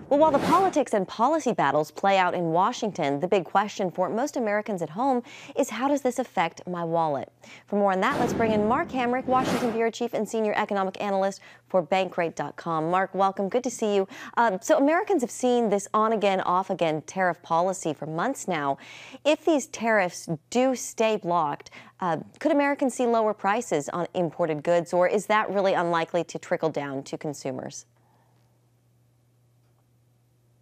Well, while the politics and policy battles play out in Washington, the big question for most Americans at home is, how does this affect my wallet? For more on that, let's bring in Mark Hamrick, Washington Bureau Chief and Senior Economic Analyst for BankRate.com. Mark, welcome. Good to see you. So Americans have seen this on-again, off-again tariff policy for months now. If these tariffs do stay blocked, could Americans see lower prices on imported goods, or is that really unlikely to trickle down to consumers?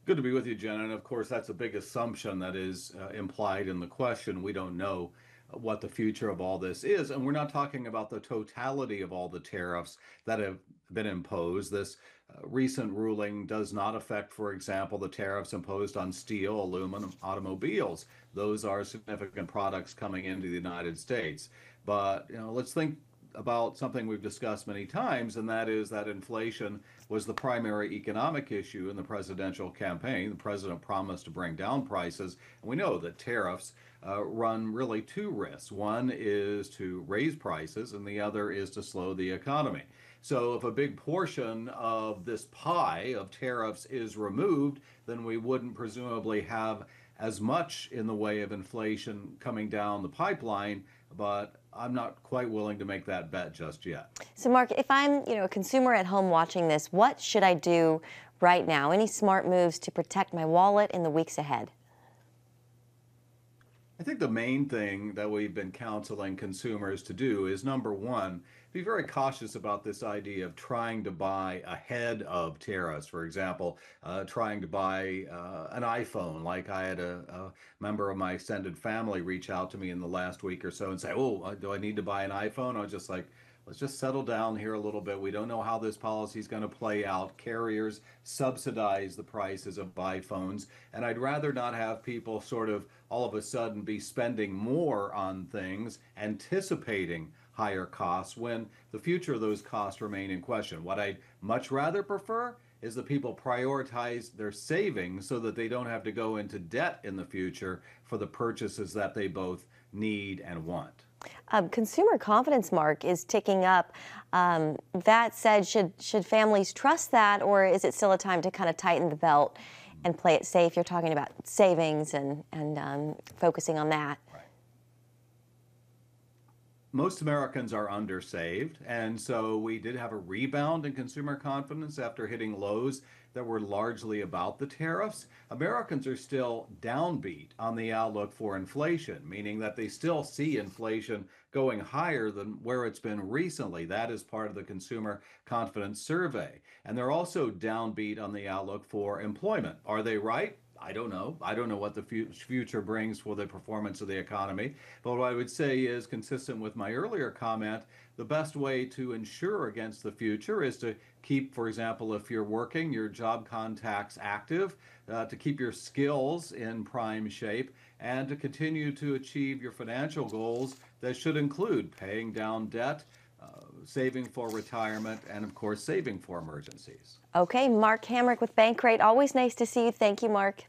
Good to be with you, Jen. And of course, that's a big assumption that is implied in the question. We don't know what the future of all this is. And we're not talking about the totality of all the tariffs that have been imposed. This recent ruling does not affect, for example, the tariffs imposed on steel, aluminum, automobiles. Those are significant products coming into the United States. But, let's think about something we've discussed many times, and that is that inflation was the primary economic issue in the presidential campaign. The president promised to bring down prices, and we know that tariffs run really two risks. One is to raise prices, and the other is to slow the economy. So if a big portion of this pie of tariffs is removed, then we wouldn't presumably have as much in the way of inflation coming down the pipeline, but I'm not quite willing to make that bet just yet. So, Mark, if I'm, a consumer at home watching this, what should I do right now? Any smart moves to protect my wallet in the weeks ahead? I think the main thing that we've been counseling consumers to do is, number one, be very cautious about this idea of trying to buy ahead of tariffs. For example, trying to buy an iPhone. Like I had a member of my extended family reach out to me in the last week or so and say, "Oh, do I need to buy an iPhone?" I was just like, let's just settle down here a little bit. We don't know how this policy is going to play out. Carriers subsidize the prices of iPhones, and I'd rather not have people sort of all of a sudden be spending more on things, anticipating higher costs when the future of those costs remain in question. What I'd much rather prefer is that people prioritize their savings so that they don't have to go into debt in the future for the purchases that they both need and want. Consumer confidence, Mark, is ticking up. That said, should families trust that, or is it still a time to kind of tighten the belt and play it safe? You're talking about savings and focusing on that. Right. Most Americans are undersaved, and so we did have a rebound in consumer confidence after hitting lows that were largely about the tariffs. Americans are still downbeat on the outlook for inflation, meaning that they still see inflation going higher than where it's been recently. That is part of the consumer confidence survey. And they're also downbeat on the outlook for employment. Are they right? I don't know. I don't know what the future brings for the performance of the economy. But what I would say is, consistent with my earlier comment, the best way to insure against the future is to keep, for example, if you're working, your job contacts active, to keep your skills in prime shape, and to continue to achieve your financial goals that should include paying down debt, saving for retirement, and of course, saving for emergencies. Okay, Mark Hamrick with BankRate. Always nice to see you. Thank you, Mark.